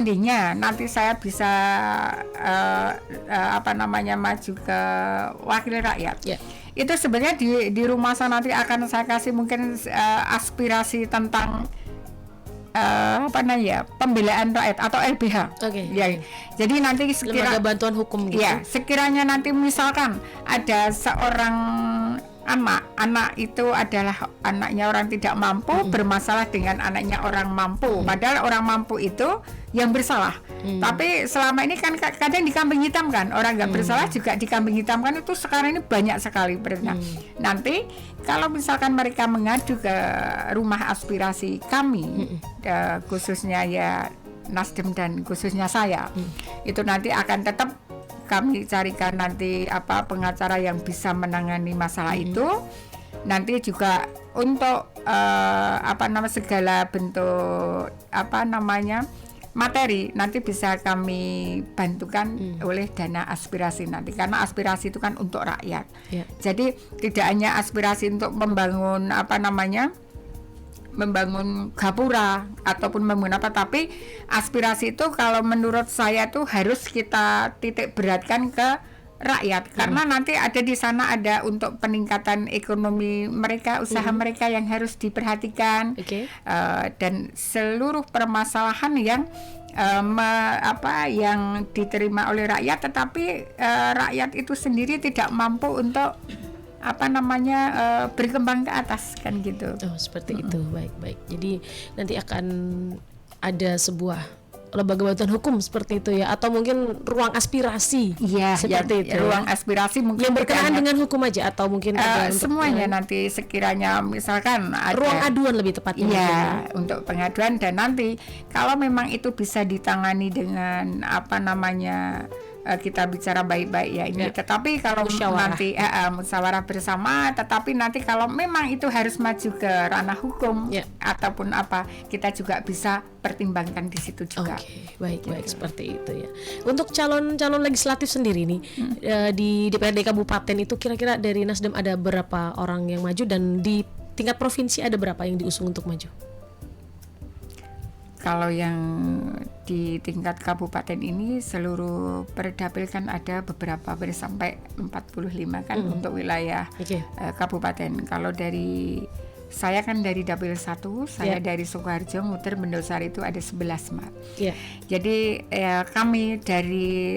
Seandainya nanti saya bisa maju ke wakil rakyat. Ya. Itu sebenarnya di rumah saya nanti akan saya kasih mungkin aspirasi tentang pembelaan rakyat atau LBH. Oke. Ya. Jadi nanti Lembaga bantuan hukum gitu. ya, sekiranya nanti misalkan ada seorang anak itu adalah anaknya orang tidak mampu bermasalah dengan anaknya orang mampu, padahal orang mampu itu yang bersalah. Tapi selama ini kan kadang dikambing hitamkan, orang nggak bersalah juga dikambing hitamkan, itu sekarang ini banyak sekali. Nanti kalau misalkan mereka mengadu ke rumah aspirasi kami, khususnya ya Nasdem dan khususnya saya, itu nanti akan tetap kami carikan nanti pengacara yang bisa menangani masalah itu. Nanti juga untuk segala bentuk materi nanti bisa kami bantukan oleh dana aspirasi nanti, karena aspirasi itu kan untuk rakyat. Jadi tidak hanya aspirasi untuk membangun membangun gapura ataupun membangun tapi aspirasi itu kalau menurut saya tuh harus kita titik beratkan ke rakyat, karena nanti ada di sana ada untuk peningkatan ekonomi mereka, usaha mereka yang harus diperhatikan. Dan seluruh permasalahan yang yang diterima oleh rakyat, tetapi rakyat itu sendiri tidak mampu untuk berkembang ke atas, kan gitu. Oh, seperti itu. Baik. Jadi nanti akan ada sebuah lembaga bantuan hukum seperti itu ya, atau mungkin ruang aspirasi. Seperti itu. Ruang aspirasi mungkin yang berkenaan dengan hukum aja, atau mungkin ada semuanya nanti sekiranya misalkan ada ruang aduan lebih tepatnya. Untuk pengaduan, dan nanti kalau memang itu bisa ditangani dengan kita bicara baik-baik ya ini. Tetapi kalau nanti musyawarah bersama, tetapi nanti kalau memang itu harus maju ke ranah hukum ataupun kita juga bisa pertimbangkan di situ juga. Baik, seperti itu ya. Untuk calon legislatif sendiri nih di DPRD Kabupaten itu kira-kira dari Nasdem ada berapa orang yang maju, dan di tingkat provinsi ada berapa yang diusung untuk maju? Kalau yang di tingkat kabupaten ini seluruh perdapil kan ada beberapa sampai 45 kan untuk wilayah kabupaten. Kalau dari saya kan dari Dapil 1, saya dari Sukoharjo, Nguter, Bendosari itu ada 11 Mat. Jadi kami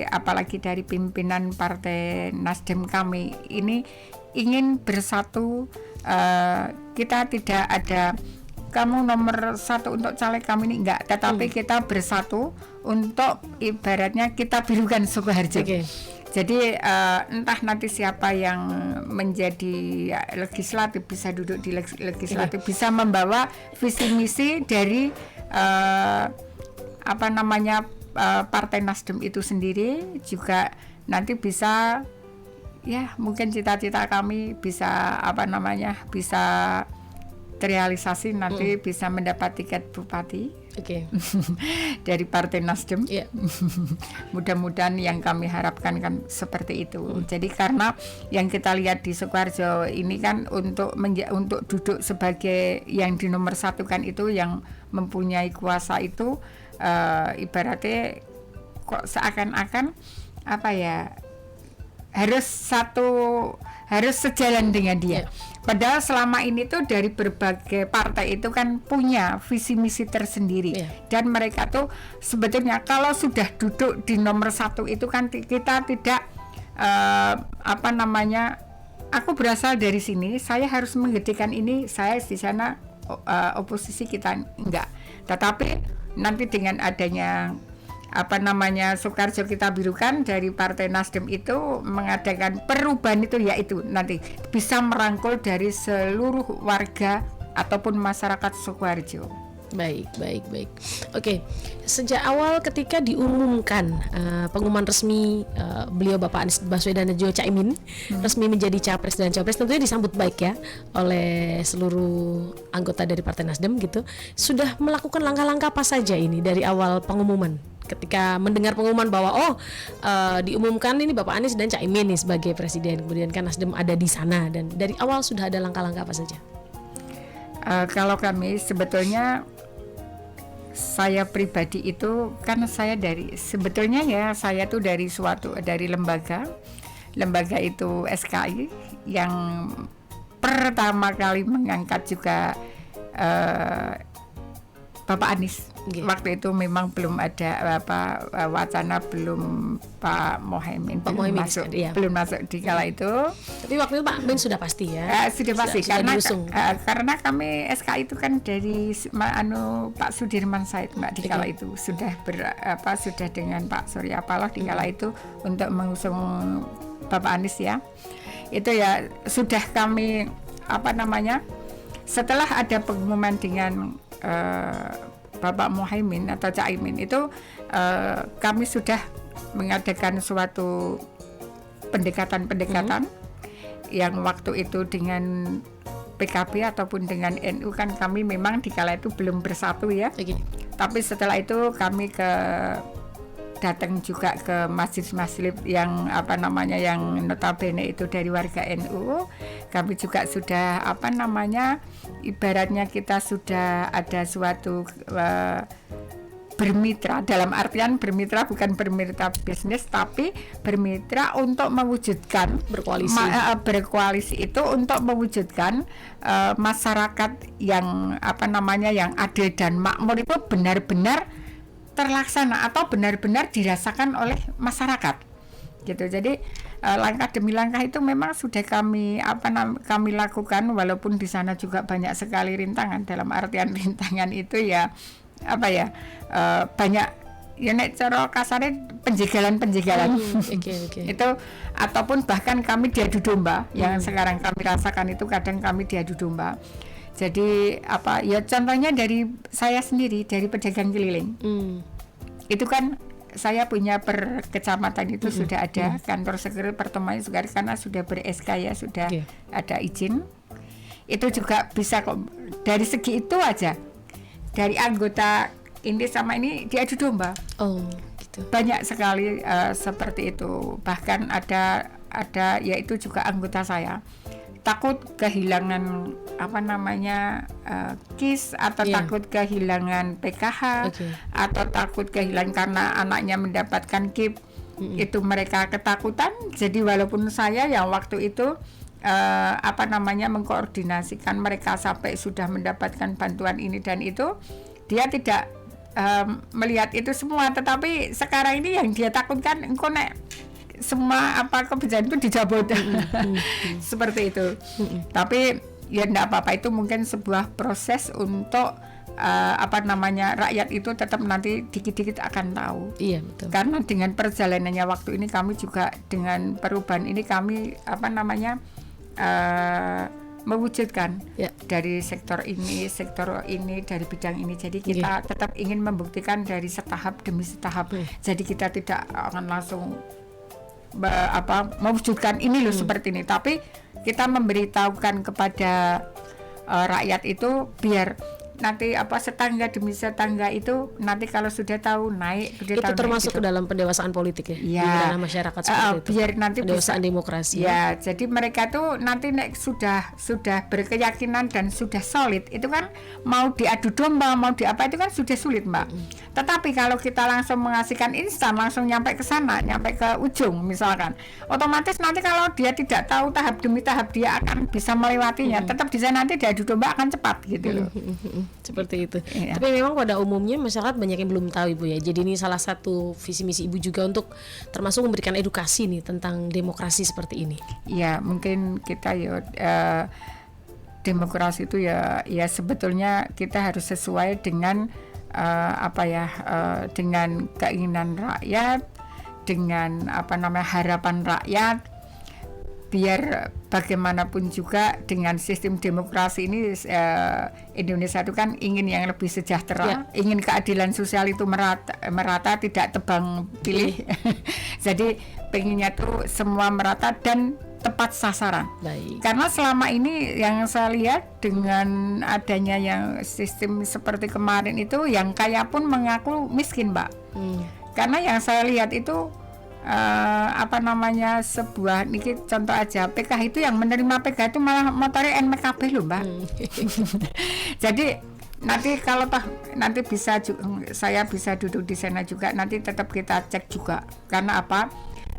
apalagi dari pimpinan Partai Nasdem kami ini ingin bersatu. Kita tidak ada kamu nomor 1 untuk caleg kami ini enggak, tetapi kita bersatu untuk ibaratnya kita birukan Sukoharjo. Jadi entah nanti siapa yang menjadi legislatif, bisa duduk di legislatif, bisa membawa visi misi dari Partai Nasdem itu sendiri, juga nanti bisa mungkin cita-cita kami bisa bisa terrealisasi, nanti bisa mendapat tiket bupati dari Partai Nasdem. Mudah-mudahan yang kami harapkan kan seperti itu. Jadi karena yang kita lihat di Sukoharjo ini kan untuk duduk sebagai yang di nomor 1 kan itu yang mempunyai kuasa itu ibaratnya kok seakan-akan harus sejalan dengan dia. Padahal selama ini tuh dari berbagai partai itu kan punya visi misi tersendiri. Dan mereka tuh sebetulnya kalau sudah duduk di nomor 1 itu kan kita tidak aku berasal dari sini, saya harus menggedekan ini, saya di sana oposisi, kita enggak. Tetapi nanti dengan adanya Sukoharjo kita birukan dari Partai Nasdem itu mengadakan perubahan itu, yaitu nanti bisa merangkul dari seluruh warga ataupun masyarakat Sukoharjo. Baik. Oke, sejak awal ketika diumumkan pengumuman resmi beliau Bapak Anies Baswedan dan juga Caimin resmi menjadi capres dan cawapres, tentunya disambut baik ya oleh seluruh anggota dari Partai Nasdem gitu. Sudah melakukan langkah-langkah apa saja ini dari awal pengumuman? Ketika mendengar pengumuman bahwa diumumkan ini Bapak Anies dan Caimin nih sebagai presiden, kemudian kan Nasdem ada di sana, dan dari awal sudah ada langkah-langkah apa saja? Kalau kami sebetulnya saya pribadi itu kan saya sebetulnya ya saya tuh dari lembaga itu SKI yang pertama kali mengangkat juga Bapak Anies. Waktu itu memang belum ada wacana, belum Pak Mohaimin masuk, belum masuk di kala itu. Tapi waktu itu Pak Amin sudah pasti ya. Sudah pasti karena kami SKI itu kan dari Pak Sudirman Said Mbak di kala itu sudah sudah dengan Pak Surya Paloh di kala itu untuk mengusung Bapak Anies ya. Itu ya sudah kami setelah ada pengumuman dengan Bapak Mohaimin atau Caimin itu kami sudah mengadakan suatu pendekatan yang waktu itu dengan PKB ataupun dengan NU kan kami memang di kala itu belum bersatu ya. Tapi setelah itu kami datang juga ke masjid-masjid yang yang notabene itu dari warga NU. Kami juga sudah ibaratnya kita sudah ada suatu bermitra, dalam artian bermitra bukan bermitra bisnis tapi bermitra untuk mewujudkan berkoalisi itu untuk mewujudkan masyarakat yang yang adil dan makmur itu benar-benar terlaksana atau benar-benar dirasakan oleh masyarakat gitu. Jadi langkah demi langkah itu memang sudah kami lakukan, walaupun di sana juga banyak sekali rintangan. Dalam artian rintangan itu ya banyak ya nek cara kasarnya penjagalan itu, ataupun bahkan kami diadu domba yang sekarang kami rasakan itu. Kadang kami diadu domba. Jadi contohnya dari saya sendiri, dari pedagang keliling. Itu kan saya punya per kecamatan itu sudah ada kantor segera pertemuan juga karena sudah ber-SK ya, sudah ada izin. Itu juga bisa kok dari segi itu aja. Dari anggota ini sama ini diadu domba. Gitu. Banyak sekali seperti itu. Bahkan ada yaitu juga anggota saya takut kehilangan KIS atau takut kehilangan PKH atau takut kehilangan karena anaknya mendapatkan KIP. Itu mereka ketakutan. Jadi walaupun saya yang waktu itu mengkoordinasikan mereka sampai sudah mendapatkan bantuan ini dan itu, dia tidak melihat itu semua. Tetapi sekarang ini yang dia takutkan engkau semua kebijakan itu dicabut. Seperti itu. Tapi ya enggak apa-apa, itu mungkin sebuah proses untuk rakyat itu tetap nanti dikit-dikit akan tahu. Iya, betul. Karena dengan perjalanannya waktu ini kami juga dengan perubahan ini kami mewujudkan dari sektor ini dari bidang ini. Jadi kita tetap ingin membuktikan dari setahap demi setahap. Jadi kita tidak akan langsung mewujudkan ini loh seperti ini, tapi kita memberitahukan kepada rakyat itu biar nanti setangga demi setangga itu nanti kalau sudah tahu naik itu termasuk ke dalam pendewasaan politik ya, di dalam masyarakat seperti itu. Biar nanti pendewasaan demokrasi. Ya, jadi mereka tuh nanti sudah berkeyakinan dan sudah solid, itu kan mau diadu domba, mau diapa itu kan sudah sulit, Mbak. Tetapi kalau kita langsung mengasihkan instan, langsung nyampe ke sana, nyampe ke ujung misalkan, otomatis nanti kalau dia tidak tahu tahap demi tahap dia akan bisa melewatinya. Tetap di sana nanti diadu domba akan cepat gitu loh. Seperti itu. Tapi memang pada umumnya masyarakat banyak yang belum tahu, Ibu ya. Jadi ini salah satu visi misi Ibu juga untuk termasuk memberikan edukasi nih tentang demokrasi seperti ini. Ya, mungkin kita demokrasi itu ya sebetulnya kita harus sesuai dengan dengan keinginan rakyat, dengan harapan rakyat. Biar bagaimanapun juga dengan sistem demokrasi ini Indonesia itu kan ingin yang lebih sejahtera, ingin keadilan sosial itu merata tidak tebang pilih. Jadi pengennya tuh semua merata dan tepat sasaran. Karena selama ini yang saya lihat dengan adanya yang sistem seperti kemarin itu, yang kaya pun mengaku miskin, Mbak. Karena yang saya lihat itu sebuah ini contoh aja, PKH itu yang menerima PKH itu malah motornya NMKB loh, Mbak. Jadi nanti kalau nanti saya bisa duduk di sana juga, nanti tetap kita cek juga. Karena apa?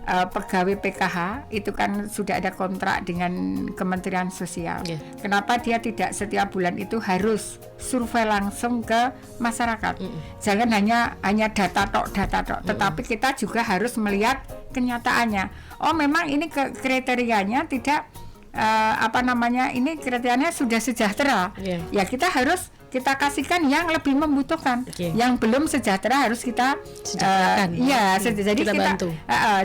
Pegawai PKH itu kan sudah ada kontrak dengan Kementerian Sosial. Kenapa dia tidak setiap bulan itu harus survei langsung ke masyarakat? Jangan hanya data tok, tetapi kita juga harus melihat kenyataannya. Oh, memang ini kriterianya tidak ini kriterianya sudah sejahtera. Ya kita harus kita kasihkan yang lebih membutuhkan. Yang belum sejahtera harus kita jadi kita bantu.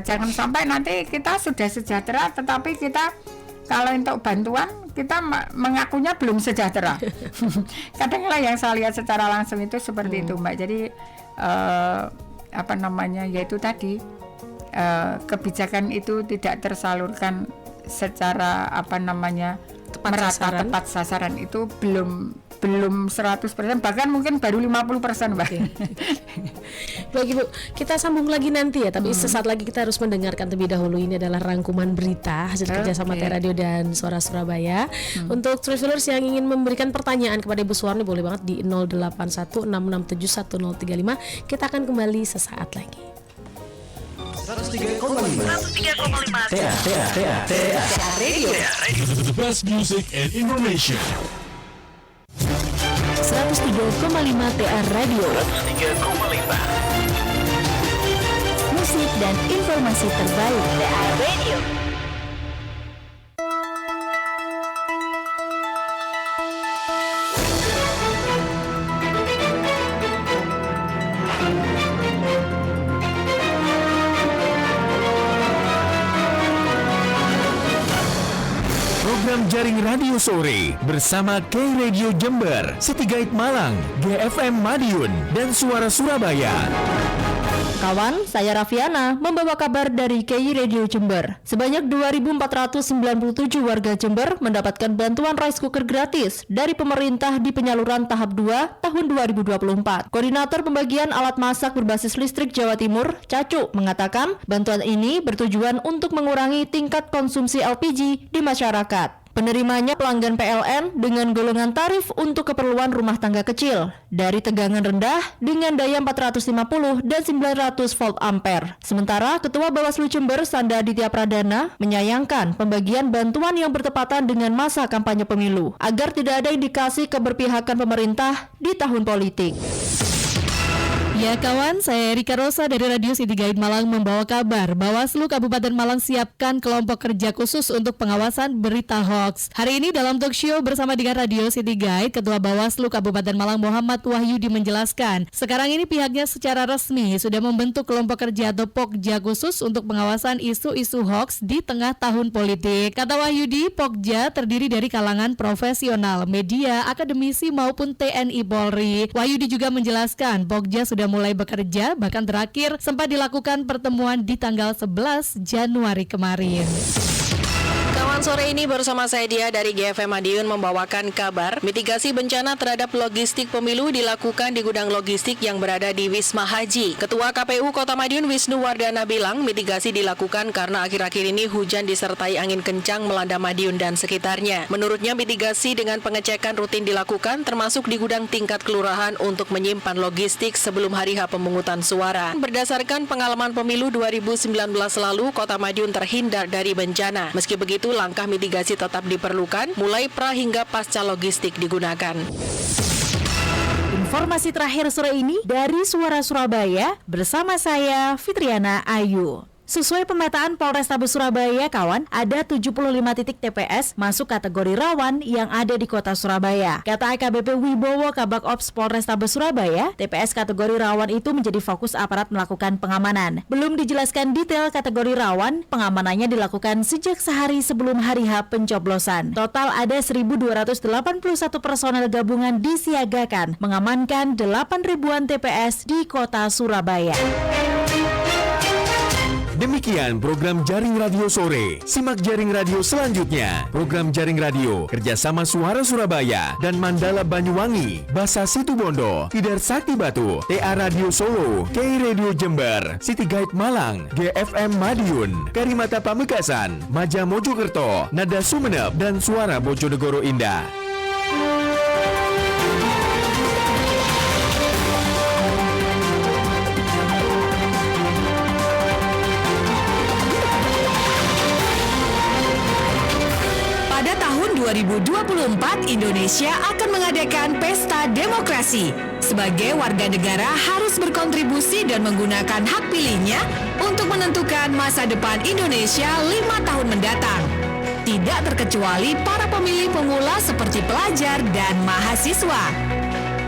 Jangan sampai nanti kita sudah sejahtera tetapi kita kalau untuk bantuan kita mengakunya belum sejahtera. Kadang-kadang yang saya lihat secara langsung itu seperti itu, Mbak. Jadi yaitu tadi kebijakan itu tidak tersalurkan secara tepat sasaran itu belum 100%, bahkan mungkin baru 50%, Mbak. Baik Ibu, kita sambung lagi nanti ya, tapi sesaat lagi kita harus mendengarkan terlebih dahulu. Ini adalah rangkuman berita hasil kerjasama T-Radio dan Suara Surabaya. Untuk travelers yang ingin memberikan pertanyaan kepada Ibu Suwarni boleh banget di 0816671035. Kita akan kembali sesaat lagi. 103,5 Radio. The best music and information. 103,5 TR Radio. 103,5 Musik dan informasi terbaik TR Radio. Program Jaring Radio Sore bersama K-Radio Jember, City Guide Malang, GFM Madiun, dan Suara Surabaya. Kawan, saya Raffiana membawa kabar dari KI Radio Jember. Sebanyak 2.497 warga Jember mendapatkan bantuan rice cooker gratis dari pemerintah di penyaluran tahap 2 tahun 2024. Koordinator pembagian alat masak berbasis listrik Jawa Timur, Cacu, mengatakan bantuan ini bertujuan untuk mengurangi tingkat konsumsi LPG di masyarakat. Penerimanya pelanggan PLN dengan golongan tarif untuk keperluan rumah tangga kecil dari tegangan rendah dengan daya 450 dan 900 volt ampere. Sementara Ketua Bawaslu Jember Sanda Aditya Pradana menyayangkan pembagian bantuan yang bertepatan dengan masa kampanye pemilu agar tidak ada indikasi keberpihakan pemerintah di tahun politik. Ya kawan, saya Erika Rosa dari Radio City Guide Malang membawa kabar Bawaslu Kabupaten Malang siapkan kelompok kerja khusus untuk pengawasan berita hoax. Hari ini dalam talk show bersama dengan Radio City Guide, Ketua Bawaslu Kabupaten Malang Muhammad Wahyudi menjelaskan, sekarang ini pihaknya secara resmi sudah membentuk kelompok kerja atau Pokja khusus untuk pengawasan isu-isu hoax di tengah tahun politik. Kata Wahyudi, Pokja terdiri dari kalangan profesional, media, akademisi maupun TNI Polri. Wahyudi juga menjelaskan, Pokja sudah mulai bekerja, bahkan terakhir sempat dilakukan pertemuan di tanggal 11 Januari kemarin. Kawan, sore ini bersama saya Dia dari GFM Madiun membawakan kabar mitigasi bencana terhadap logistik pemilu dilakukan di gudang logistik yang berada di Wisma Haji. Ketua KPU Kota Madiun Wisnu Wardana bilang mitigasi dilakukan karena akhir-akhir ini hujan disertai angin kencang melanda Madiun dan sekitarnya. Menurutnya mitigasi dengan pengecekan rutin dilakukan termasuk di gudang tingkat kelurahan untuk menyimpan logistik sebelum hari H pemungutan suara. Berdasarkan pengalaman pemilu 2019 lalu, Kota Madiun terhindar dari bencana. Meski begitu, langkah mitigasi tetap diperlukan, mulai pra hingga pasca logistik digunakan. Informasi terakhir sore ini dari Suara Surabaya bersama saya Fitriana Ayu. Sesuai pemetaan Polrestabes Surabaya, kawan, ada 75 titik TPS masuk kategori rawan yang ada di kota Surabaya. Kata AKBP Wibowo Kabak Ops Polrestabes Surabaya, TPS kategori rawan itu menjadi fokus aparat melakukan pengamanan. Belum dijelaskan detail kategori rawan, pengamanannya dilakukan sejak sehari sebelum hari H pencoblosan. Total ada 1.281 personel gabungan disiagakan mengamankan 8.000-an TPS di kota Surabaya. Demikian program Jaring Radio Sore. Simak Jaring Radio selanjutnya. Program Jaring Radio kerjasama Suara Surabaya dan Mandala Banyuwangi, Basa Situbondo, Tidar Sakti Batu, TA Radio Solo, K-Radio Jember, City Guide Malang, GFM Madiun, Karimata Pamekasan, Maja Mojokerto, Nada Sumeneb, dan Suara Bojonegoro Indah. 2024 Indonesia akan mengadakan pesta demokrasi. Sebagai warga negara harus berkontribusi dan menggunakan hak pilihnya untuk menentukan masa depan Indonesia 5 tahun mendatang. Tidak terkecuali para pemilih pemula seperti pelajar dan mahasiswa.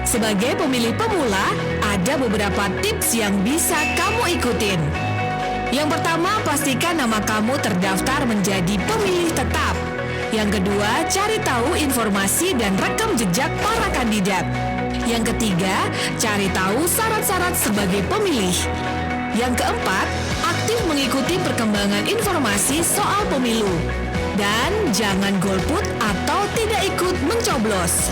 Sebagai pemilih pemula, ada beberapa tips yang bisa kamu ikutin. Yang pertama, pastikan nama kamu terdaftar menjadi pemilih tetap. Yang kedua, cari tahu informasi dan rekam jejak para kandidat. Yang ketiga, cari tahu syarat-syarat sebagai pemilih. Yang keempat, aktif mengikuti perkembangan informasi soal pemilu. Dan jangan golput atau tidak ikut mencoblos.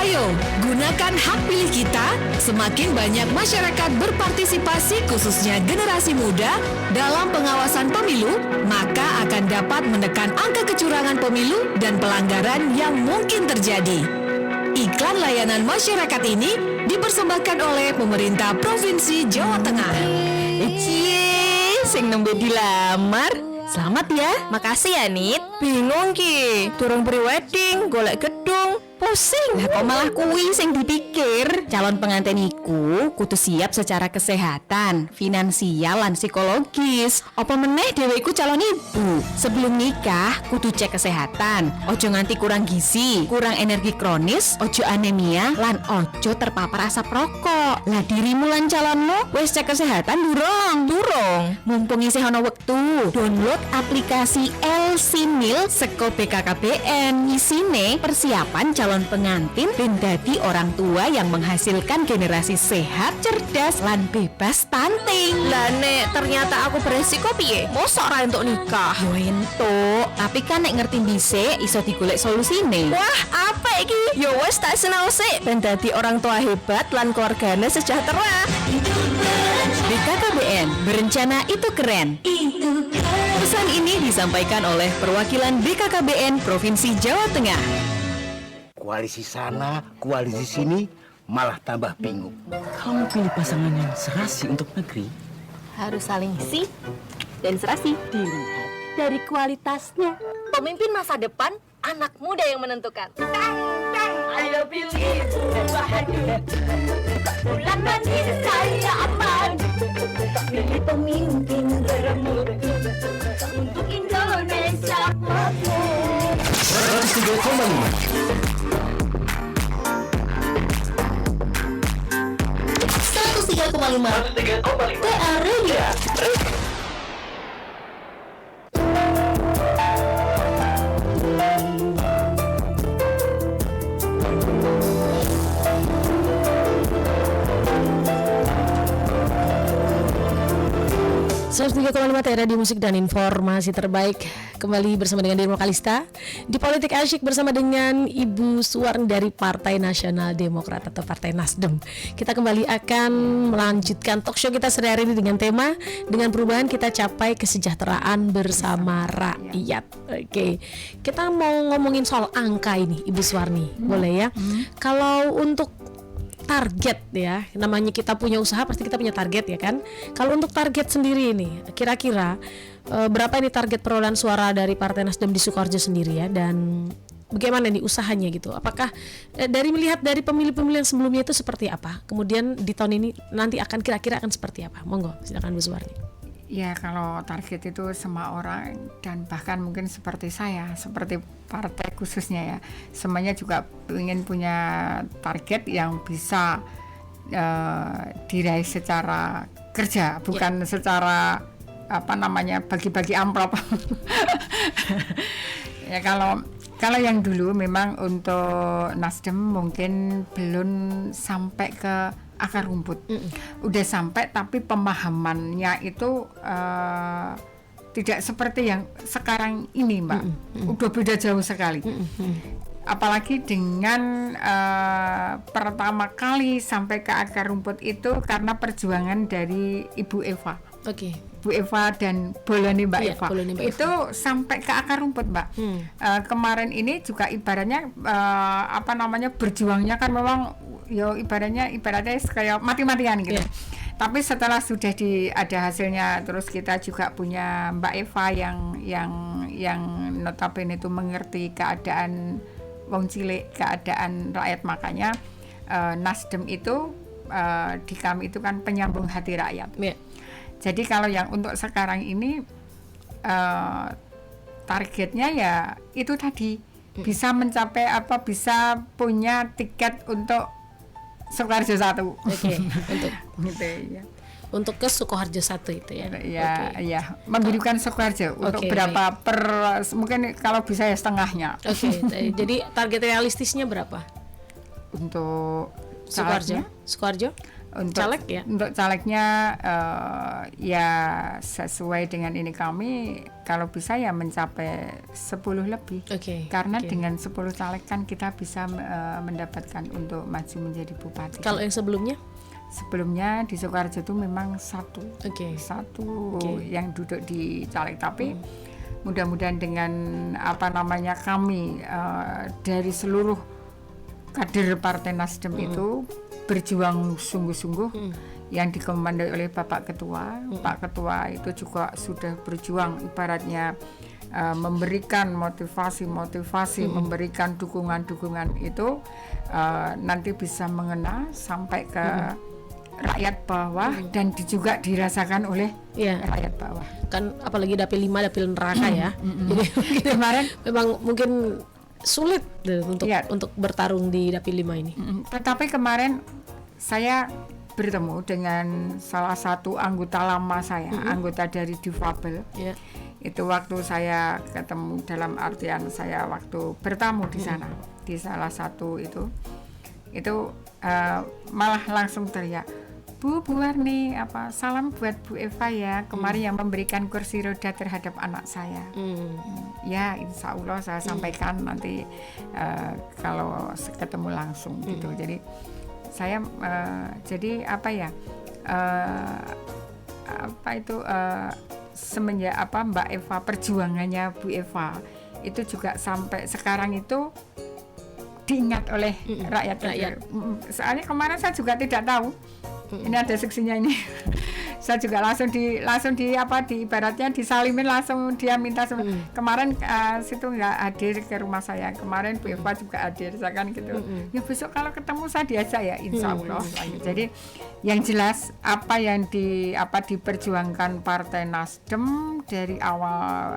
Ayo, gunakan hak pilih kita. Semakin banyak masyarakat berpartisipasi, khususnya generasi muda, dalam pengawasan pemilu, maka akan dapat menekan angka kecurangan pemilu dan pelanggaran yang mungkin terjadi. Iklan layanan masyarakat ini dipersembahkan oleh pemerintah Provinsi Jawa Tengah. Cie, sing nembe dilamar. Selamat ya. Makasih ya, Nit. Bingung ki, durung pre-wedding, golek gedung. Pusing, lah kok malah kuwi sing dipikir. Calon pengantin iku kudu siap secara kesehatan, finansial lan psikologis. Apa meneh dhewe iku calon ibu. Sebelum nikah kudu cek kesehatan. Ojo nganti kurang gizi, kurang energi kronis, ojo anemia lan ojo terpapar asap rokok. Lah dirimu lan calonmu wis cek kesehatan durung? Mumpung isih ana wektu, download aplikasi LCMIL seko BKKBN. Isine persiapan calon pengantin ben dadi orang tua yang menghasilkan generasi sehat, cerdas, lan bebas stunting. Lah nek ternyata aku beresiko piye? Mosok ra entuk nikah? Yo entuk, tapi kan nek ngerti dhisik iso digolek solusine. Wah, apa iki? Yo wis tak sinau sik ben dadi orang tua hebat lan keluargane sejahtera. BKKBN, berencana itu keren. Pesan ini disampaikan oleh perwakilan BKKBN Provinsi Jawa Tengah. Koalisi sana, koalisi sini, malah tambah bingung. Kamu pilih pasangan yang serasi untuk negeri. Harus saling isi dan serasi. Dilihat Dari kualitasnya. Pemimpin masa depan, anak muda yang menentukan. Ayo pilih bahagia. Bulan mandi saya aman. Pilih pemimpin bermutu untuk Indonesia makmur. 103,5 TA Radio. Radio Musik dan Informasi Terbaik. Kembali bersama dengan Dirma Kalista di Politik Asyik bersama dengan Ibu Suwarni dari Partai Nasional Demokrat atau Partai Nasdem. Kita kembali akan melanjutkan talk show kita sehari ini dengan tema dengan perubahan kita capai kesejahteraan bersama rakyat. Oke. Kita mau ngomongin soal angka ini, Ibu Suwarni. Boleh ya? Kalau untuk target ya, namanya kita punya usaha pasti kita punya target ya kan. Kalau untuk target sendiri ini, kira-kira berapa ini target perolehan suara dari Partai Nasdem di Sukoharjo sendiri ya, dan bagaimana nih usahanya gitu? Apakah dari melihat dari pemilih-pemilih yang sebelumnya itu seperti apa? Kemudian di tahun ini nanti akan kira-kira akan seperti apa? Monggo, silakan Bu Suwarni. Ya, kalau target itu semua orang dan bahkan mungkin seperti saya, seperti partai khususnya ya, semuanya juga ingin punya target yang bisa diraih secara kerja, bukan secara bagi-bagi amplop. Ya, kalau yang dulu memang untuk Nasdem mungkin belum sampai ke akar rumput. Udah sampai tapi pemahamannya itu tidak seperti yang sekarang ini, Mbak. Udah beda jauh sekali. Apalagi dengan pertama kali sampai ke akar rumput itu karena perjuangan dari Ibu Eva. Oke. Bu Eva dan Boloni Mbak Eva. Boloni Mbak itu Eva. Sampai ke akar rumput, Mbak. Kemarin ini juga ibaratnya berjuangnya kan memang ibaratnya kayak mati-matian gitu. Tapi setelah sudah ada hasilnya, terus kita juga punya Mbak Eva yang notabene itu mengerti keadaan wong cilik, keadaan rakyat, makanya Nasdem itu di kami itu kan penyambung hati rakyat. Yeah. Jadi kalau yang untuk sekarang ini targetnya ya itu tadi, bisa mencapai bisa punya tiket untuk Sukoharjo 1. Oke, untuk gitu ya. Untuk ke Sukoharjo 1 itu ya. Ya, mendirikan Sukoharjo untuk berapa mungkin kalau bisa ya setengahnya. Oke, jadi target realistisnya berapa? Untuk Sukoharjo? Untuk caleg ya? Untuk calegnya ya sesuai dengan ini kami kalau bisa ya mencapai 10 lebih. Karena dengan 10 caleg kan kita bisa mendapatkan untuk maju menjadi bupati. Kalau yang sebelumnya? Sebelumnya di Sukoharjo itu memang satu yang duduk di caleg, tapi mudah-mudahan dengan kami dari seluruh kader Partai Nasdem itu berjuang sungguh-sungguh yang dikomandoi oleh Bapak Ketua. Pak Ketua itu juga sudah berjuang ibaratnya memberikan motivasi, memberikan dukungan itu nanti bisa mengena sampai ke rakyat bawah dan juga dirasakan oleh rakyat bawah. Kan apalagi dapil 5 dapil neraka ya. Jadi kemarin memang mungkin sulit untuk bertarung di dapil 5 ini. Tetapi kemarin saya bertemu dengan salah satu anggota lama saya, anggota dari Difabel. Itu waktu saya ketemu, dalam artian saya waktu bertamu di sana, di salah satu itu malah langsung teriak, Bu Warni, salam buat Bu Eva ya, kemarin yang memberikan kursi roda terhadap anak saya. Ya, insya Allah saya sampaikan nanti kalau ketemu langsung gitu. Jadi saya semenjak Mbak Eva, perjuangannya Bu Eva itu juga sampai sekarang itu diingat oleh rakyat. Soalnya kemarin saya juga tidak tahu. Ini ada seksinya ini. Saya juga langsung di ibaratnya disalimin, langsung dia minta kemarin situ nggak hadir ke rumah saya. Kemarin Bu Eva juga hadir, saya kan gitu. Ya besok kalau ketemu saya diajak ya, insya Allah. Jadi yang jelas apa yang diperjuangkan Partai Nasdem dari awal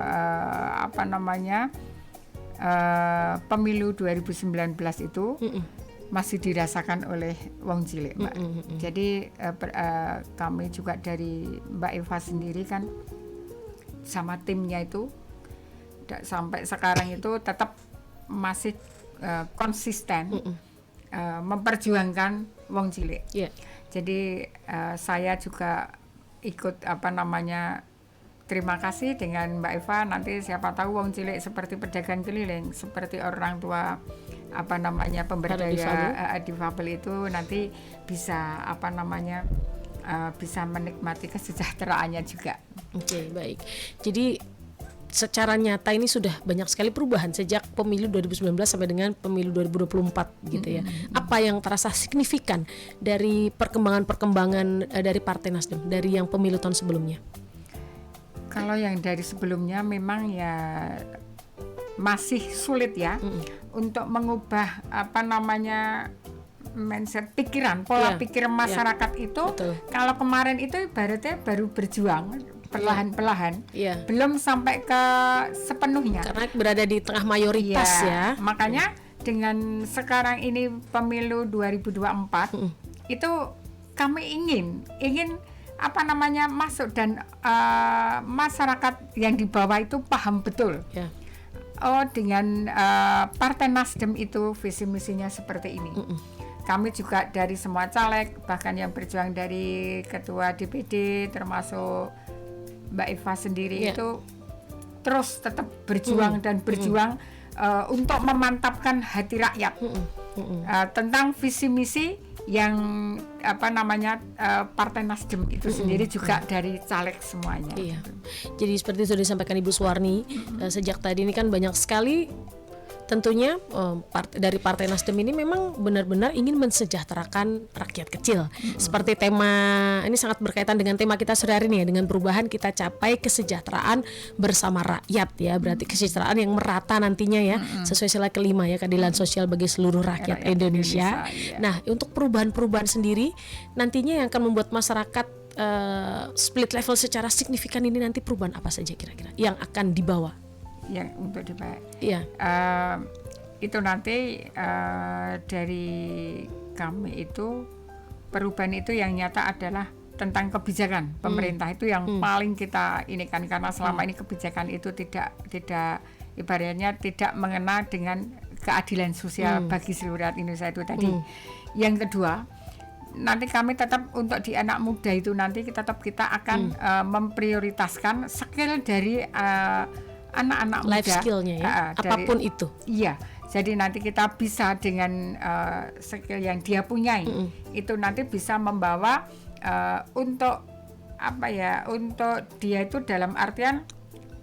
pemilu 2019 itu masih dirasakan oleh wong cilik, Mbak. Jadi kami juga dari Mbak Eva sendiri kan sama timnya itu sampai sekarang itu tetap masih konsisten memperjuangkan wong cilik. Jadi saya juga ikut terima kasih dengan Mbak Eva, nanti siapa tahu wong cilik seperti pedagang keliling, seperti orang tua pemberdaya difabel itu nanti bisa bisa menikmati kesejahteraannya juga. Oke, baik. Jadi secara nyata ini sudah banyak sekali perubahan sejak pemilu 2019 sampai dengan pemilu 2024 gitu ya. Apa yang terasa signifikan dari perkembangan dari Partai Nasdem dari yang pemilu tahun sebelumnya? Kalau yang dari sebelumnya memang ya masih sulit ya untuk mengubah mindset pikiran, pola pikir masyarakat itu. Betul. Kalau kemarin itu ibaratnya baru berjuang perlahan-lahan, belum sampai ke sepenuhnya. Karena berada di tengah mayoritas ya. Makanya dengan sekarang ini pemilu 2024 itu kami ingin masuk dan masyarakat yang di bawah itu paham betul. Dengan Partai Nasdem itu visi misinya seperti ini. Kami juga dari semua caleg, bahkan yang berjuang dari ketua DPD termasuk Mbak Eva sendiri itu terus tetap berjuang dan berjuang untuk memantapkan hati rakyat tentang visi misi yang Partai Nasdem itu sendiri juga dari caleg semuanya. Jadi seperti sudah disampaikan Ibu Suwarni, sejak tadi ini kan banyak sekali tentunya dari Partai Nasdem ini memang benar-benar ingin mensejahterakan rakyat kecil. Seperti tema ini sangat berkaitan dengan tema kita sehari ini ya, dengan perubahan kita capai kesejahteraan bersama rakyat ya. Berarti kesejahteraan yang merata nantinya ya, sesuai sila kelima ya, keadilan sosial bagi seluruh rakyat Indonesia. Nah, untuk perubahan-perubahan sendiri nantinya yang akan membuat masyarakat split level secara signifikan ini, nanti perubahan apa saja kira-kira yang akan dibawa? Yang untuk dibawa, itu nanti dari kami itu perubahan itu yang nyata adalah tentang kebijakan pemerintah itu yang paling kita ini kan, karena selama ini kebijakan itu tidak ibaratnya tidak mengena dengan keadilan sosial bagi seluruh rakyat Indonesia itu tadi. Yang kedua, nanti kami tetap untuk di anak muda itu nanti kita akan memprioritaskan skill dari anak-anak muda, life skillnya ya, apapun itu. Iya, jadi nanti kita bisa dengan skill yang dia punyai itu nanti bisa membawa untuk untuk dia itu dalam artian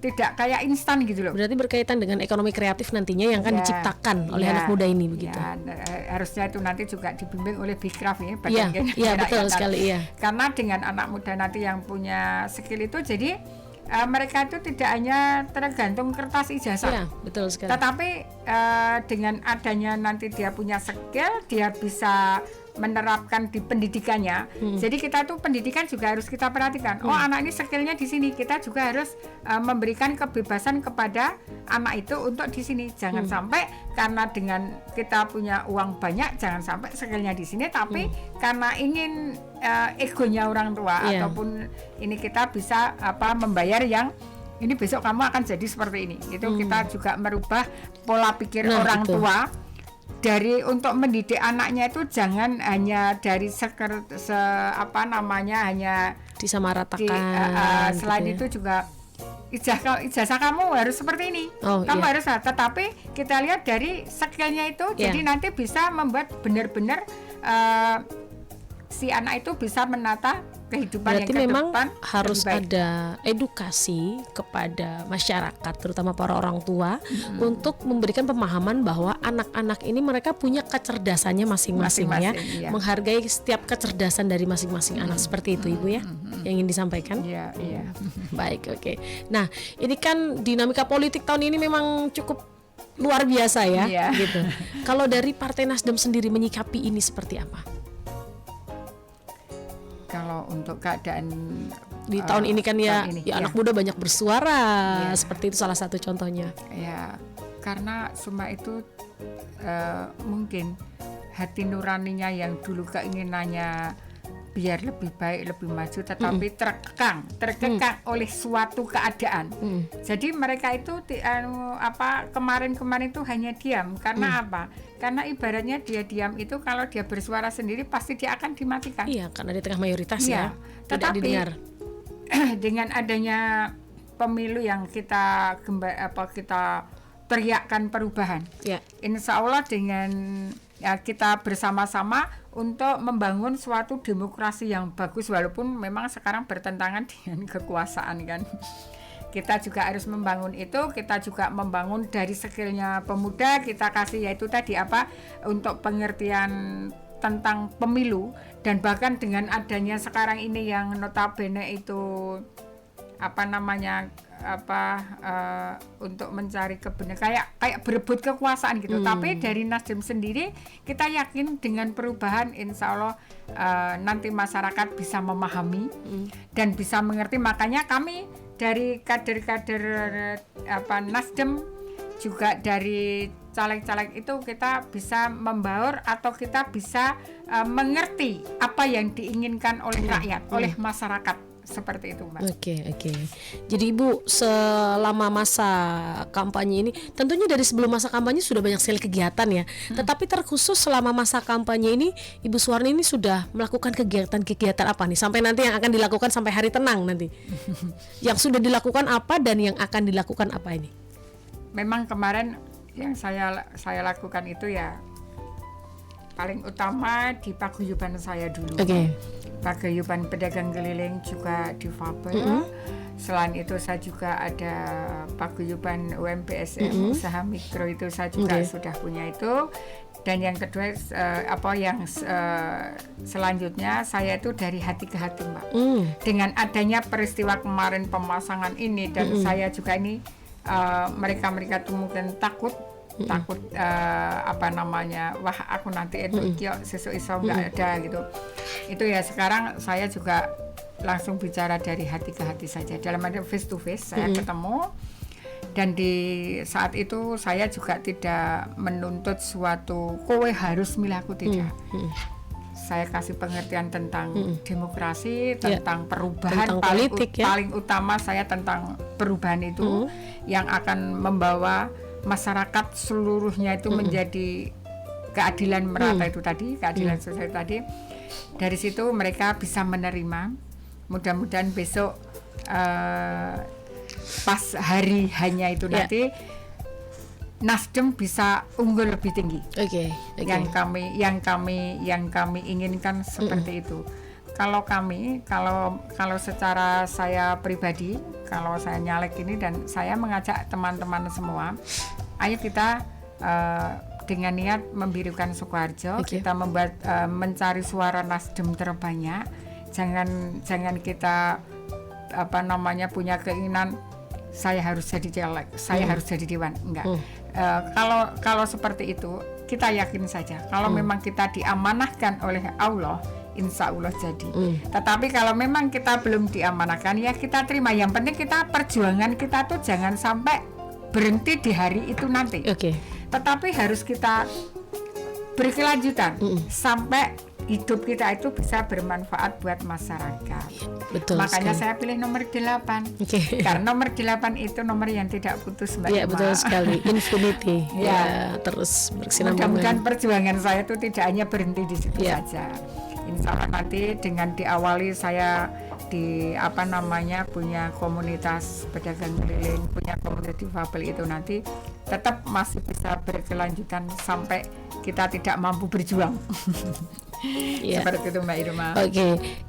tidak kayak instan gitu loh. Berarti berkaitan dengan ekonomi kreatif nantinya yang akan diciptakan oleh anak muda ini begitu. Harusnya itu nanti juga dibimbing oleh Bikraf ya. Iya, betul sekali ya. Karena dengan anak muda nanti yang punya skill itu, jadi mereka itu tidak hanya tergantung kertas ijazah. Iya, betul sekali. Tetapi dengan adanya nanti dia punya skill, dia bisa menerapkan di pendidikannya. Jadi kita tuh pendidikan juga harus kita perhatikan. Oh, anak ini skillnya di sini. Kita juga harus memberikan kebebasan kepada anak itu untuk di sini. Jangan sampai karena dengan kita punya uang banyak, jangan sampai skillnya di sini, tapi karena ingin egonya orang tua ataupun ini kita bisa membayar yang ini besok kamu akan jadi seperti ini. Itu kita juga merubah pola pikir orang tua. Dari untuk mendidik anaknya itu jangan hanya dari hanya disamaratakan. Selain gitu ya. Itu juga ijazah kamu harus seperti ini. Kamu harus, tetapi kita lihat dari skillnya itu, jadi nanti bisa membuat benar-benar si anak itu bisa menata kehidupan berarti yang memang kedepan harus ada edukasi kepada masyarakat, terutama para orang tua, untuk memberikan pemahaman bahwa anak-anak ini mereka punya kecerdasannya masing-masing ya, menghargai setiap kecerdasan dari masing-masing anak. Seperti itu Ibu ya, yang ingin disampaikan. Iya. Baik, oke. Nah, ini kan dinamika politik tahun ini memang cukup luar biasa ya, gitu. Kalau dari Partai Nasdem sendiri menyikapi ini seperti apa? Kalau untuk keadaan di tahun ini kan anak muda banyak bersuara, seperti itu salah satu contohnya. Ya, karena semua itu mungkin hati nuraninya yang dulu keinginannya biar lebih baik, lebih maju, tetapi terkekang oleh suatu keadaan. Jadi mereka itu kemarin-kemarin itu hanya diam. Karena apa? Karena ibaratnya dia diam itu, kalau dia bersuara sendiri pasti dia akan dimatikan. Iya, karena di tengah mayoritas tidak didengar. Dengan adanya pemilu yang kita teriakkan perubahan, insya Allah dengan kita bersama-sama untuk membangun suatu demokrasi yang bagus, walaupun memang sekarang bertentangan dengan kekuasaan kan. Kita juga harus membangun itu, kita juga membangun dari skillnya pemuda, kita kasih yaitu tadi untuk pengertian tentang pemilu, dan bahkan dengan adanya sekarang ini yang notabene itu untuk mencari kebenaran kayak berebut kekuasaan gitu. Tapi dari Nasdem sendiri kita yakin dengan perubahan insya Allah nanti masyarakat bisa memahami dan bisa mengerti. Makanya kami dari kader-kader Nasdem juga dari caleg-caleg itu kita bisa membaur atau kita bisa mengerti apa yang diinginkan oleh rakyat, oleh masyarakat. Seperti itu Mbak. Oke. Jadi Ibu selama masa kampanye ini, tentunya dari sebelum masa kampanye sudah banyak sekali kegiatan ya. Tetapi terkhusus selama masa kampanye ini, Ibu Suwarni ini sudah melakukan kegiatan-kegiatan apa nih? Sampai nanti yang akan dilakukan sampai hari tenang nanti. Yang sudah dilakukan apa dan yang akan dilakukan apa ini? Memang kemarin yang saya lakukan itu ya paling utama di paguyuban saya dulu. Paguyuban pedagang keliling juga difabel. Selain itu saya juga ada paguyuban UMBSM, usaha mikro itu saya juga sudah punya itu. Dan yang kedua selanjutnya saya itu dari hati ke hati, Mbak. Dengan adanya peristiwa kemarin pemasangan ini dan saya juga ini mereka tuh mungkin takut wah aku nanti itu sesuk iso nggak ada gitu. Itu ya sekarang saya juga langsung bicara dari hati ke hati saja, dalam arti face to face saya ketemu. Dan di saat itu saya juga tidak menuntut suatu kowe harus milih aku, tidak. Saya kasih pengertian tentang demokrasi, tentang perubahan, tentang politik, paling utama saya tentang perubahan itu yang akan membawa masyarakat seluruhnya itu menjadi keadilan merata itu tadi, keadilan sosial tadi. Dari situ mereka bisa menerima. Mudah-mudahan besok pas hari hanya itu nanti Nasdem bisa unggul lebih tinggi. Yang kami inginkan seperti itu. Kalau secara saya pribadi, kalau saya nyalek ini dan saya mengajak teman-teman semua, ayo kita dengan niat membirukan Sukoharjo, kita mencari suara Nasdem terbanyak. Jangan kita punya keinginan saya harus jadi caleg, saya harus jadi dewan, enggak. Kalau seperti itu kita yakin saja kalau memang kita diamanahkan oleh Allah, insya Allah jadi. Tetapi kalau memang kita belum diamanahkan, ya kita terima. Yang penting kita perjuangan kita tuh jangan sampai berhenti di hari itu nanti. Tetapi harus kita berkelanjutan sampai hidup kita itu bisa bermanfaat buat masyarakat. Betul. Makanya sekali. saya pilih nomor 8. Karena nomor 8 itu nomor yang tidak putus, Mbak. Iya, betul sekali. Infinity. Ya, terus berkesinambungan. Mudah-mudahan perjuangan saya itu tidak hanya berhenti di situ saja. Insya Allah nanti dengan diawali saya punya komunitas pedagang keliling, punya komunitas difabel itu nanti tetap masih bisa berkelanjutan sampai kita tidak mampu berjuang. Seperti itu, Mbak Irma.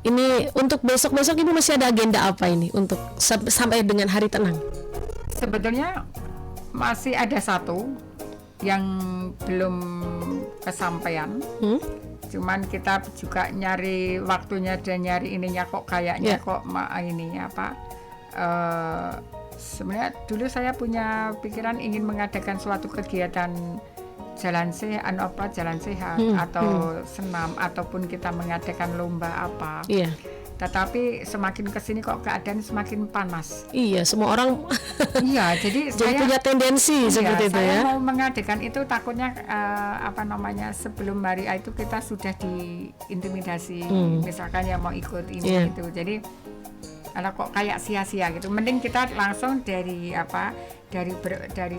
Ini untuk besok-besok Ibu masih ada agenda apa ini untuk sampai dengan hari tenang? Sebetulnya masih ada satu yang belum kesampaian. Cuman kita juga nyari waktunya dan nyari ininya kok kayaknya sebenarnya dulu saya punya pikiran ingin mengadakan suatu kegiatan jalan sehat atau senam ataupun kita mengadakan lomba apa. Tetapi semakin kesini kok keadaan semakin panas. Iya, semua orang. Jadi saya punya tendensi seperti itu ya. Saya mau mengadakan itu takutnya sebelum hari itu kita sudah diintimidasi, misalkan yang mau ikut ini gitu. Jadi kok kayak sia-sia gitu. Mending kita langsung dari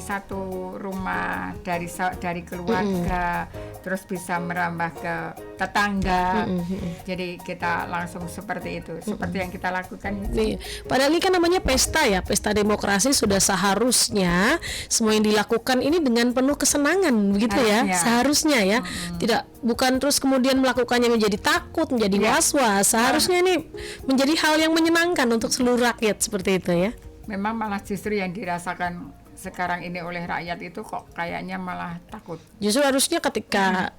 satu rumah, dari keluarga, terus bisa merambah ke tetangga. Jadi kita langsung seperti itu, seperti yang kita lakukan itu. Padahal ini kan namanya pesta ya, pesta demokrasi, sudah seharusnya semua yang dilakukan ini dengan penuh kesenangan, begitu ya, seharusnya ya. Bukan terus kemudian melakukannya menjadi takut, menjadi was-was. Seharusnya ini menjadi hal yang menyenangkan untuk seluruh rakyat seperti itu ya. Memang malah justru yang dirasakan sekarang ini oleh rakyat itu kok kayaknya malah takut. Justru harusnya ketika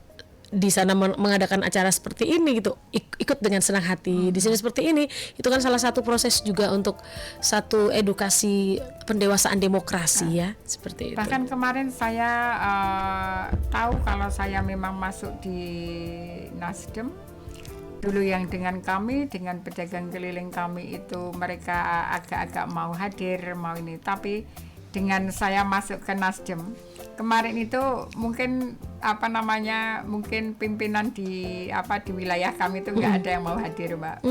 di sana mengadakan acara seperti ini gitu, ikut dengan senang hati. Di sini seperti ini, itu kan salah satu proses juga untuk satu edukasi pendewasaan demokrasi ya, seperti itu. Bahkan kemarin saya tahu kalau saya memang masuk di Nasdem, dulu yang dengan pedagang keliling kami itu mereka agak-agak mau hadir, mau ini, tapi dengan saya masuk ke Nasdem kemarin itu mungkin mungkin pimpinan di wilayah kami itu nggak ada yang mau hadir, Mbak.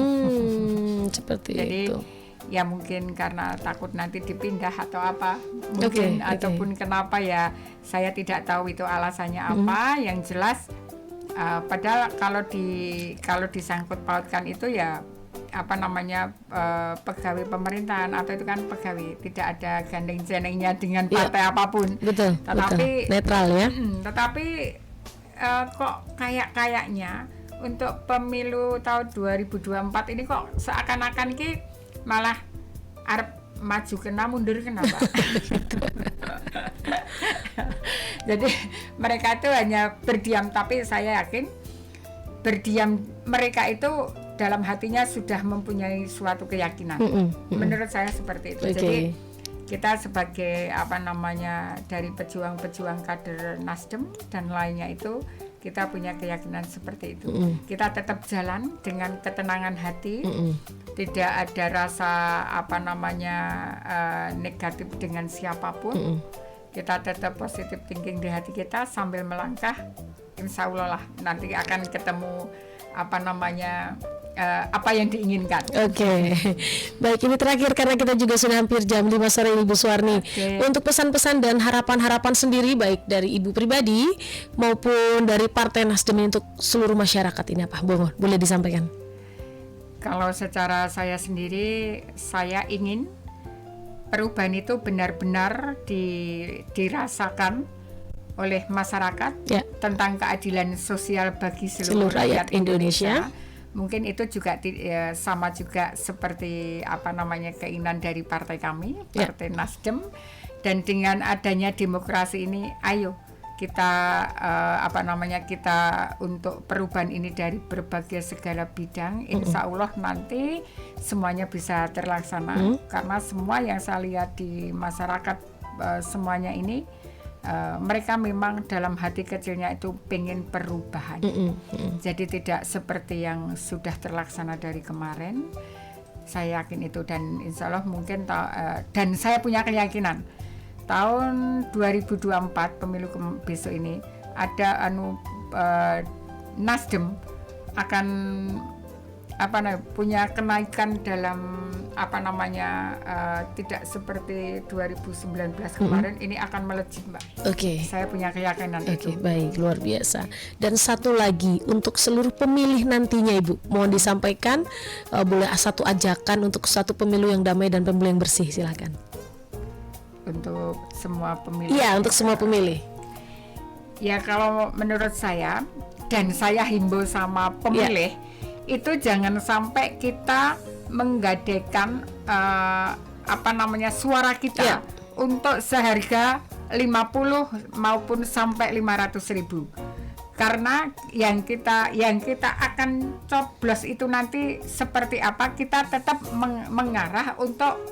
Seperti jadi, itu. Ya mungkin karena takut nanti dipindah atau apa, mungkin ataupun kenapa ya saya tidak tahu itu alasannya apa. Yang jelas padahal kalau disangkut pautkan itu ya pegawai pemerintahan atau itu kan pegawai, tidak ada gandeng-gandengnya dengan partai apapun. Betul. Netral ya. Tetapi kok kayaknya untuk pemilu tahun 2024 ini kok seakan-akan malah arep maju kena mundur kenapa? Jadi mereka itu hanya berdiam, tapi saya yakin berdiam mereka itu dalam hatinya sudah mempunyai suatu keyakinan. Menurut saya seperti itu. Jadi kita sebagai dari pejuang-pejuang kader Nasdem dan lainnya itu kita punya keyakinan seperti itu. Kita tetap jalan dengan ketenangan hati, tidak ada rasa negatif dengan siapapun. Kita tetap positive thinking di hati kita sambil melangkah. Insya Allah lah nanti akan ketemu apa yang diinginkan. Oke. Baik, ini terakhir karena kita juga sudah hampir jam 5 sore Ibu Suwarni. Untuk pesan-pesan dan harapan-harapan sendiri baik dari Ibu pribadi maupun dari Partai Nasdem untuk seluruh masyarakat ini apa? Boleh disampaikan? Kalau secara saya sendiri, saya ingin perubahan itu benar-benar dirasakan oleh masyarakat tentang keadilan sosial bagi seluruh rakyat Indonesia. Mungkin itu juga sama juga seperti keinginan dari partai kami, Partai Nasdem. Dan dengan adanya demokrasi ini, ayo kita kita untuk perubahan ini dari berbagai segala bidang. Insya Allah nanti semuanya bisa terlaksana. Karena semua yang saya lihat di masyarakat semuanya ini, mereka memang dalam hati kecilnya itu pengen perubahan. Jadi tidak seperti yang sudah terlaksana dari kemarin. Saya yakin itu, dan insya Allah mungkin dan saya punya keyakinan tahun 2024 pemilu besok ini ada Nasdem akan punya kenaikan dalam tidak seperti 2019 kemarin. Ini akan melejit, Mbak. Saya punya keyakinan itu. Baik, luar biasa. Dan satu lagi untuk seluruh pemilih nantinya, Ibu, mohon disampaikan boleh satu ajakan untuk satu pemilu yang damai dan pemilu yang bersih, silakan. Untuk semua pemilih. Iya, untuk semua pemilih. Ya, kalau menurut saya dan saya himbau sama pemilih, itu jangan sampai kita menggadaikan suara kita untuk seharga 50 maupun sampai 500.000. Karena yang kita akan coblos itu nanti seperti apa, kita tetap mengarah untuk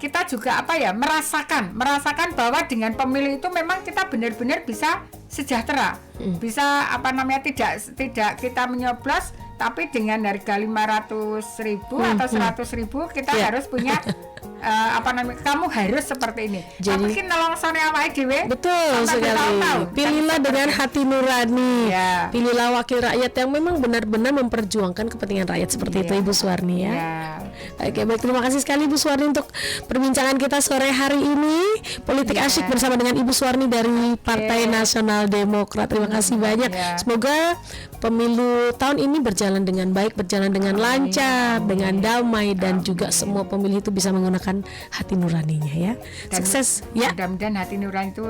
kita juga merasakan bahwa dengan pemilu itu memang kita benar-benar bisa sejahtera, bisa tidak kita menyoblos, tapi dengan harga 500.000 atau 100.000 kita harus punya kamu harus seperti ini. Jadi mungkin nolongsone awake dhewe. Betul sekali. Pilihlah dengan hati nurani. Pilihlah wakil rakyat yang memang benar-benar memperjuangkan kepentingan rakyat seperti itu, Ibu Suwarni ya. Oke, baik, terima kasih sekali Ibu Suwarni untuk perbincangan kita sore hari ini. Politik asyik bersama dengan Ibu Suwarni dari Partai Nasional Demokrat. Terima kasih banyak. Semoga pemilu tahun ini berjalan dengan baik, berjalan dengan lancar, dengan damai, dan juga semua pemilih itu bisa menggunakan hati nuraninya ya. Dan sukses ya. Mudah-mudahan hati nurani itu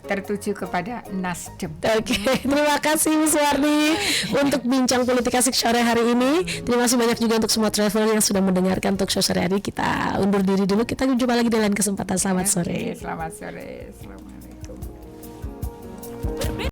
tertuju kepada Nasdem. Oke, terima kasih Ibu Suwarni untuk bincang politik asik sore hari ini. Terima kasih banyak juga untuk semua traveler yang sudah mendengarkan talk show sore hari. Kita undur diri dulu. Kita jumpa lagi di lain kesempatan. Selamat sore. Selamat sore. Assalamualaikum.